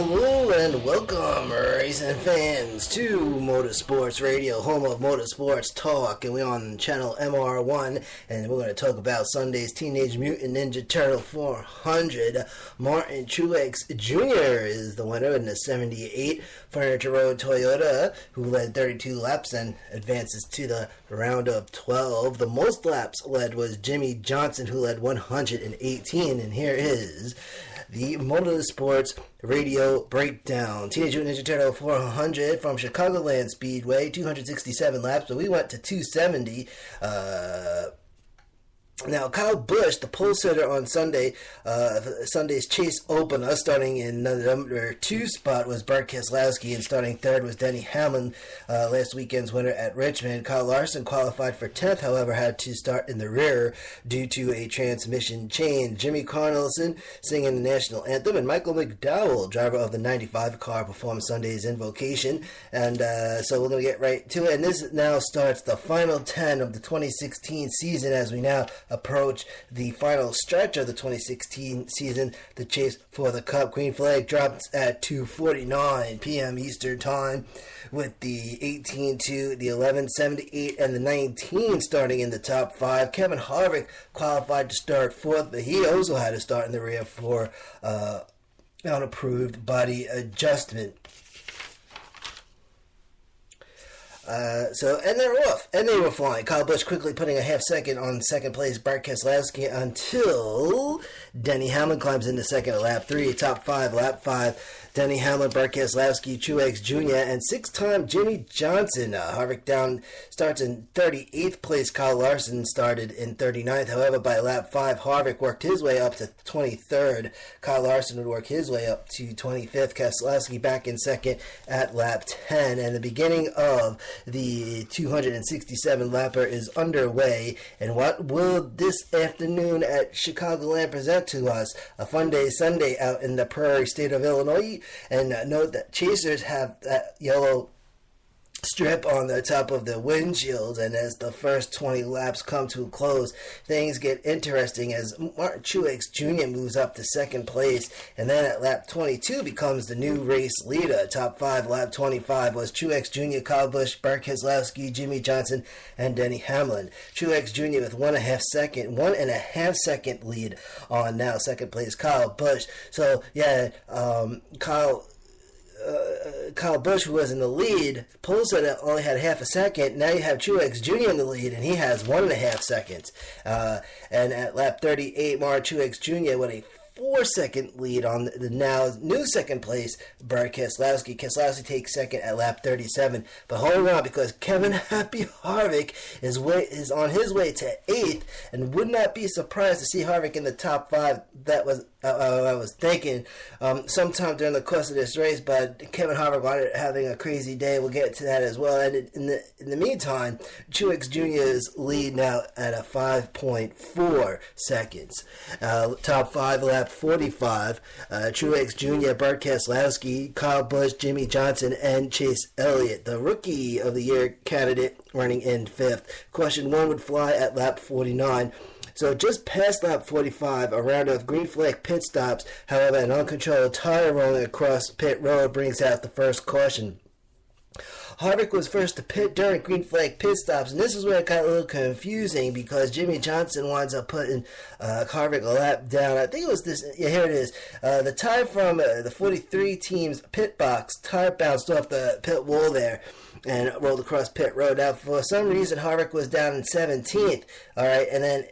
Hello and welcome, racing fans, to Motorsports Radio, home of Motorsports Talk, and we're on channel MR1, and we're going to talk about Sunday's Teenage Mutant Ninja Turtle 400. Martin Truex Jr. is the winner in the 78 Furniture Road Toyota, who led 32 laps and advances to the round of 12. The most laps led was Jimmy Johnson, who led 118, and here is the Motorsports Radio Breakdown. Teenage Mutant Ninja Turtle 400 from Chicagoland Speedway, 267 laps, but we went to 270. Now, Kyle Busch, the pole sitter on Sunday, Sunday's chase opener, starting in the number 2 spot was Burt Keselowski, and starting third was Denny Hamlin, last weekend's winner at Richmond. Kyle Larson qualified for 10th, however, had to start in the rear due to a transmission change. Jimmy Carnelson singing the national anthem, and Michael McDowell, driver of the 95 car, performed Sunday's invocation. And so we're going to get right to it. And this now starts the final 10 of the 2016 season as we now approach the final stretch of the 2016 season, the chase for the Cup. Green flag drops at 2:49 p.m. Eastern Time, with the 18-2, the 11-7-8, and the 19 starting in the top 5. Kevin Harvick qualified to start 4th, but he also had to start in the rear for unapproved body adjustment. And they're off, and they were flying. Kyle Busch quickly putting a half second on second place Burt Keselowski until Denny Hamlin climbs into second at lap 3, top 5, lap 5. Denny Hamlin, Burt Keselowski, Truex Jr., and 6-time Jimmy Johnson. Harvick down starts in 38th place. Kyle Larson started in 39th. However, by lap 5, Harvick worked his way up to 23rd. Kyle Larson would work his way up to 25th. Keselowski back in second at lap 10. And the beginning of the 267-lapper is underway. And what will this afternoon at Chicagoland present to us? A fun day Sunday out in the prairie state of Illinois. And note that chasers have that yellow strip on the top of the windshields, and as the first 20 laps come to a close, things get interesting as Martin Truex Jr. moves up to second place, and then at lap 22 becomes the new race leader. Top 5, lap 25 was Truex Jr., Kyle Busch, Burt Keselowski, Jimmy Johnson, and Denny Hamlin. Truex Jr. with 1.5 second lead on now second place Kyle Busch. So yeah, Kyle Busch, who was in the lead, pole sitter only had half a second. Now you have Truex Jr. in the lead, and he has 1.5 seconds. And at lap 38, Martin Truex Jr. with a 4-second lead on the now new second place Burt Keselowski. Keselowski takes second at lap 37. But hold on, because Kevin Happy Harvick is on his way to 8th, and would not be surprised to see Harvick in the top 5. That was I was thinking sometime during the course of this race, but Kevin Harvick wanted having a crazy day. We'll get to that as well. And in the meantime, Truex Jr.'s lead now at a 5.4 seconds. Top 5, lap 45. Truex Jr., Burt Keselowski, Kyle Busch, Jimmy Johnson, and Chase Elliott. The Rookie of the Year candidate running in 5th. Question 1 would fly at lap 49. So just past lap 45, a round of green flag pit stops. However, an uncontrolled tire rolling across pit road brings out the first caution. Harvick was first to pit during green flag pit stops, and this is where it got a little confusing because Jimmy Johnson winds up putting Harvick a lap down. I think it was this. Yeah, here it is. The tire from the 43 team's pit box tire bounced off the pit wall there and rolled across pit road. Now, for some reason, Harvick was down in 17th. All right, and then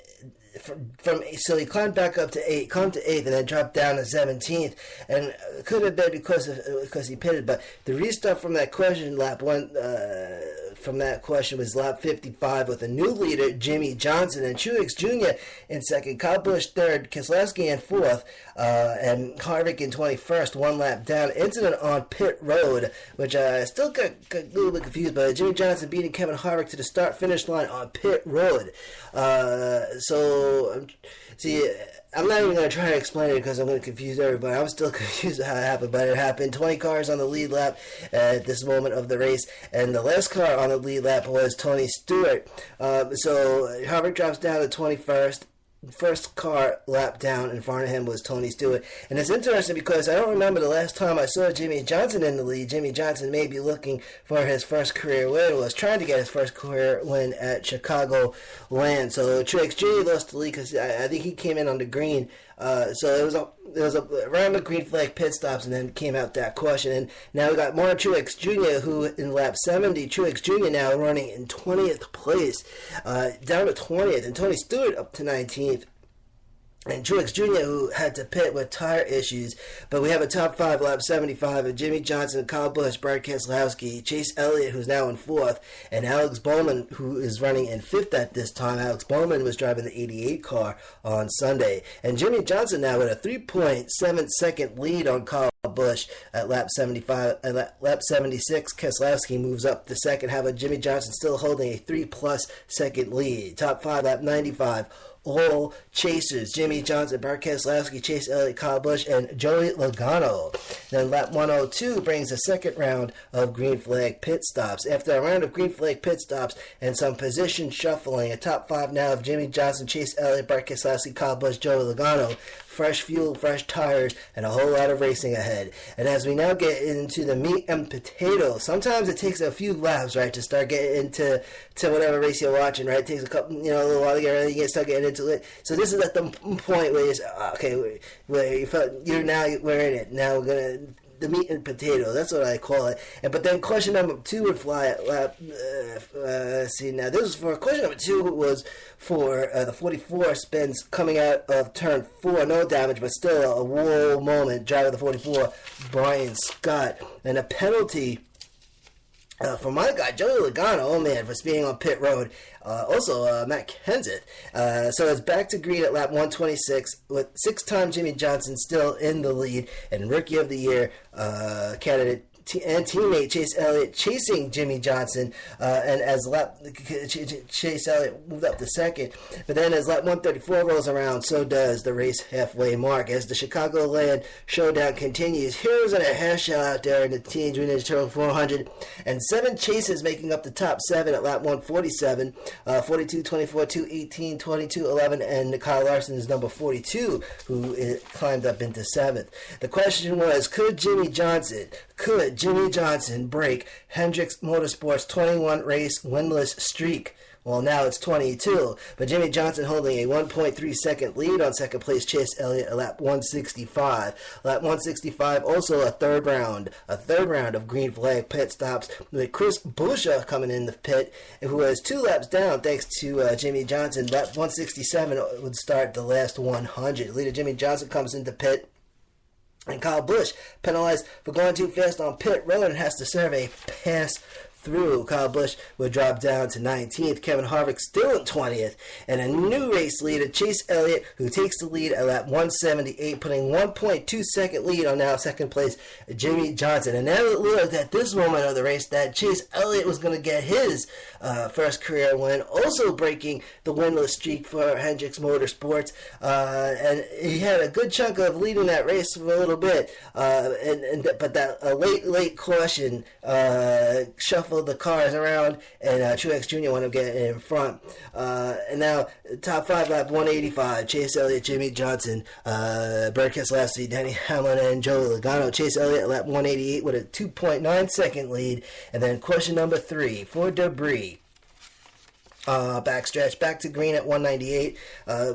so he climbed back up to 8th, and then dropped down to 17th, and it could have been because he pitted. But the restart from that question, lap 1, from that question was lap 55 with a new leader, Jimmy Johnson, and Truex Jr. in second, Kyle Busch third, Keselowski in fourth, and Harvick in 21st, one lap down. Incident on pit road, which I still got a little bit confused by. Jimmy Johnson beating Kevin Harvick to the start-finish line on pit road. See, I'm not even going to try to explain it because I'm going to confuse everybody. I'm still confused how it happened, but it happened. 20 cars on the lead lap at this moment of the race, and the last car on the lead lap was Tony Stewart. So Harvick drops down to 21st. first car lap down in front of him was Tony Stewart. And it's interesting because I don't remember the last time I saw Jimmy Johnson in the lead. Jimmy Johnson may be looking for his first career win, was trying to get his first career win at Chicago Land. So Truex Jr. lost the lead because I think he came in on the green. So it was a around the green flag pit stops, and then came out that caution. And now we got Martin Truex Jr., who in lap 70, Truex Jr. now running in 20th place, down to 20th, and Tony Stewart up to 19th. And Truex Jr., who had to pit with tire issues. But we have a top 5 lap 75 of Jimmy Johnson, Kyle Busch, Brad Keselowski, Chase Elliott, who's now in 4th, and Alex Bowman, who is running in 5th at this time. Alex Bowman was driving the 88 car on Sunday. And Jimmy Johnson now with a 3.7 second lead on Kyle Busch at lap 75. At lap 76, Keselowski moves up to second. However, Jimmy Johnson still holding a 3+ second lead. Top 5 lap 95. All chasers: Jimmy Johnson, Brad Keselowski, Chase Elliott, Kyle Busch, and Joey Logano. Then lap 102 brings the second round of green flag pit stops. After a round of green flag pit stops and some position shuffling, a top 5 now of Jimmy Johnson, Chase Elliott, Brad Keselowski, Kyle Busch, Joey Logano. Fresh fuel, fresh tires, and a whole lot of racing ahead. And as we now get into the meat and potatoes, sometimes it takes a few laps, right, to start getting into whatever race you're watching, right? It takes a couple, a little while to get ready, start getting into it. So this is at the point where we're in it. Now we're gonna the meat and potato. That's what I call it. But then question number 2 would fly at lap. Now this is for question number 2 was for the 44 spins coming out of turn 4. No damage, but still a whoa moment. Driver the 44, Brian Scott, and a penalty. For my guy, Joey Logano, oh man, for speeding on pit road. Also, Matt Kenseth. So it's back to green at lap 126 with 6-time Jimmy Johnson still in the lead, and Rookie of the Year candidate and teammate Chase Elliott chasing Jimmy Johnson, and as Chase Elliott moved up to second. But then as lap 134 rolls around, so does the race halfway mark. As the Chicagoland showdown continues, heroes and a hair show out there in the Teenage Mutant Ninja Turtle 400, and 7 chases making up the top 7 at lap 147, 42, 24, 2, 18, 22, 11, and Kyle Larson is number 42, who climbed up into 7th. The question was, could Jimmy Johnson break Hendrick Motorsports' 21 race winless streak? Well, now it's 22, but Jimmy Johnson holding a 1.3 second lead on second place Chase Elliott at lap 165. Lap 165, also a third round of green flag pit stops with Chris Buescher coming in the pit, who was 2 laps down thanks to Jimmy Johnson. Lap 167 would start the last 100. Leader Jimmy Johnson comes into pit, and Kyle Busch, penalized for going too fast on pit road, and has to serve a pass through. Kyle Busch would drop down to 19th. Kevin Harvick still in 20th. And a new race leader, Chase Elliott, who takes the lead at lap 178, putting 1.2 second lead on now second place Jimmy Johnson. And now it looked at this moment of the race that Chase Elliott was going to get his first career win, also breaking the winless streak for Hendricks Motorsports. And he had a good chunk of leading that race for a little bit. But that late caution shuffled the cars around, and Truex Jr. wound up getting in front. And now, top 5 lap 185, Chase Elliott, Jimmy Johnson, Brad Keselowski, Denny Hamlin, and Joey Logano. Chase Elliott at lap 188 with a 2.9 second lead. And then question number 3 for debris. Backstretch back to green at 198,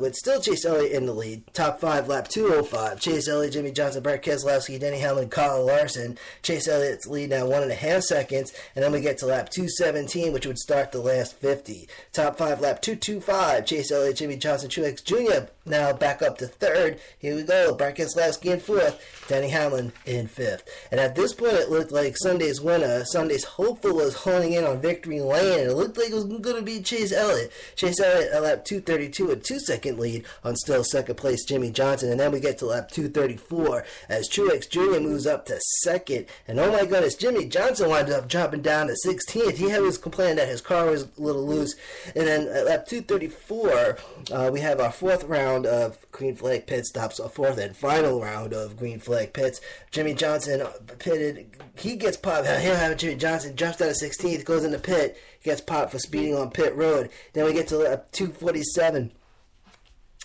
with still Chase Elliott in the lead. Top 5 lap 205, Chase Elliott, Jimmy Johnson, Brad Keselowski, Denny Hamlin, Kyle Larson. Chase Elliott's lead now 1.5 seconds, and then we get to lap 217, which would start the last 50. Top 5 lap 225, Chase Elliott, Jimmy Johnson, Truex Jr. now back up to 3rd. Here we go, Brad Keselowski in 4th, Denny Hamlin in 5th. And at this point, it looked like Sunday's winner, Sunday's hopeful, was honing in on victory lane, and it looked like it was going to be Chase Elliott. Chase Elliott at lap 232, a 2-second lead on still second place Jimmy Johnson. And then we get to lap 234 as Truex Jr. moves up to 2nd. And oh my goodness, Jimmy Johnson wound up dropping down to 16th. He was complaining that his car was a little loose. And then at lap 234, we have our 4th round of green flag pit stops, a 4th and final round of green flag pits. Jimmy Johnson pitted. He gets popped. Here, Jimmy Johnson jumps out of 16th, goes in the pit, gets popped for speeding on pit road. Then we get to lap 247.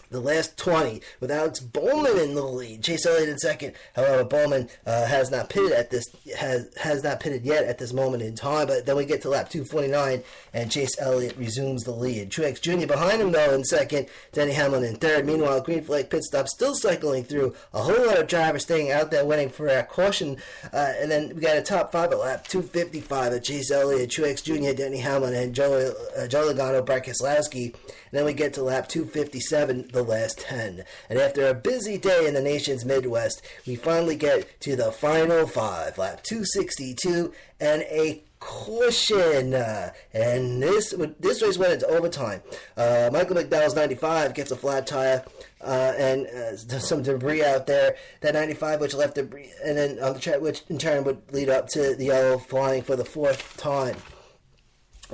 the last 20 with Alex Bowman in the lead. Chase Elliott in second. However, Bowman has not pitted yet at this moment in time. But then we get to lap 249, and Chase Elliott resumes the lead. Truex Jr. behind him though in second. Denny Hamlin in third. Meanwhile, green flag pit stop still cycling through. A whole lot of drivers staying out there waiting for a caution. And then we got a top five at lap 255 of Chase Elliott, Truex Jr., Denny Hamlin, and Joe Logano, Brad Keselowski. And then we get to lap 257, the last 10. And after a busy day in the nation's Midwest, we finally get to the final five, lap 262, and a caution. And this race went into overtime. Michael McDowell's 95 gets a flat tire and some debris out there. That 95 which left debris, and then on the track, which in turn would lead up to the yellow flying for the fourth time.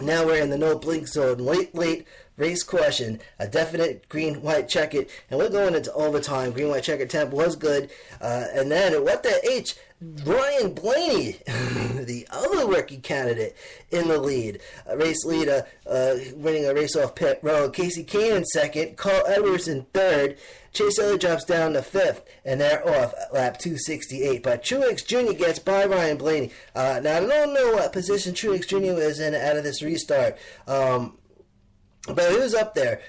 Now we're in the no blink zone. Late race caution, a definite green-white checkered, and we're going into overtime. Green-white checkered temp was good. And then, what the H? Ryan Blaney, the other rookie candidate, in the lead. Race leader, winning a race off pit road. Casey Kane in second. Carl Edwards in third. Chase Elliott drops down to fifth, and they're off at lap 268. But Truex Jr. gets by Ryan Blaney. Now, I don't know what position Truex Jr. was in out of this restart. But he was up there.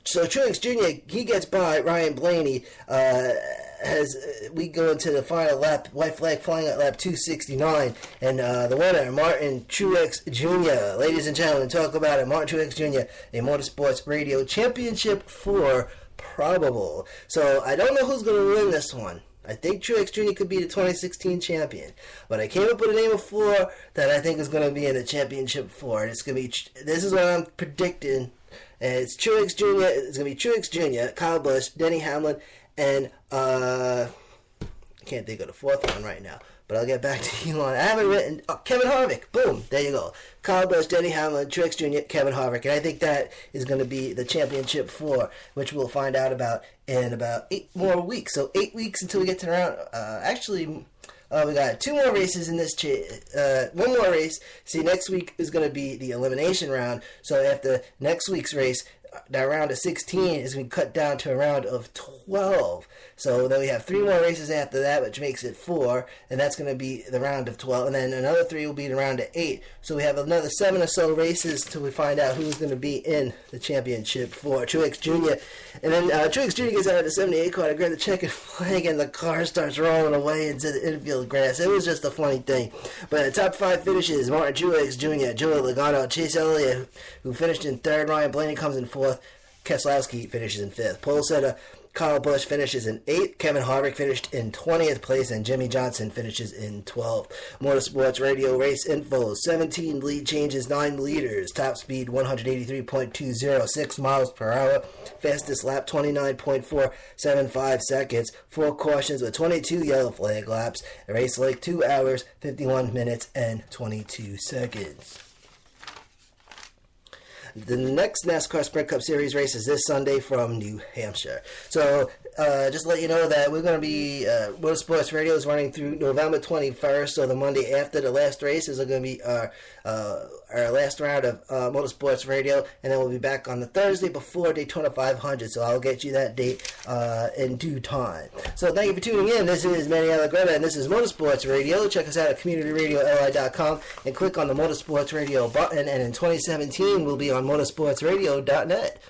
So Truex Jr., he gets by Ryan Blaney as we go into the final lap. White flag flying at lap 269. And the winner, Martin Truex Jr. Ladies and gentlemen, talk about it. Martin Truex Jr., a Motorsports Radio Championship 4 probable. So I don't know who's going to win this one. I think Truex Jr. could be the 2016 champion. But I came up with a name of 4 that I think is going to be in the championship 4. And it's going to be, this is what I'm predicting. And it's Truex Jr., it's going to be Truex Jr., Kyle Busch, Denny Hamlin, and I can't think of the fourth one right now. But I'll get back to you on it. I haven't written, Kevin Harvick. Boom, there you go. Kyle Busch, Denny Hamlin, Truex Jr., Kevin Harvick. And I think that is going to be the championship 4, which we'll find out about in about 8 more weeks. So 8 weeks until we get to the round. We got 2 more races in this. 1 more race. See, next week is going to be the elimination round. So after next week's race, that round of 16 is going to be cut down to a round of 12. So then we have 3 more races after that, which makes it 4, and that's going to be the round of 12. And then another 3 will be the round of 8. So we have another 7 or so races till we find out who's going to be in the championship for Truex Jr. And then Truex Jr. gets out of the 78 car to grab the checkered flag, and the car starts rolling away into the infield grass. It was just a funny thing. But the top 5 finishes: Martin Truex Jr., Joey Logano, Chase Elliott, who finished in 3rd, Ryan Blaney comes in 4th, Keselowski finishes in 5th. Pole setter Kyle Busch finishes in 8th. Kevin Harvick finished in 20th place, and Jimmy Johnson finishes in 12th. Motorsports Radio race info: 17 lead changes, 9 leaders. Top speed 183.20, 6 miles per hour. Fastest lap 29.475 seconds. 4 cautions with 22 yellow flag laps. The race length 2 hours, 51 minutes, and 22 seconds. The next NASCAR Sprint Cup Series race is this Sunday from New Hampshire. So, just to let you know that we're going to be, Motorsports Radio is running through November 21st, so the Monday after the last races are going to be our last round of Motorsports Radio, and then we'll be back on the Thursday before Daytona 500, so I'll get you that date in due time. So thank you for tuning in. This is Manny Allegretta, and this is Motorsports Radio. Check us out at CommunityRadioLI.com and click on the Motorsports Radio button, and in 2017 we'll be on motorsportsradio.net.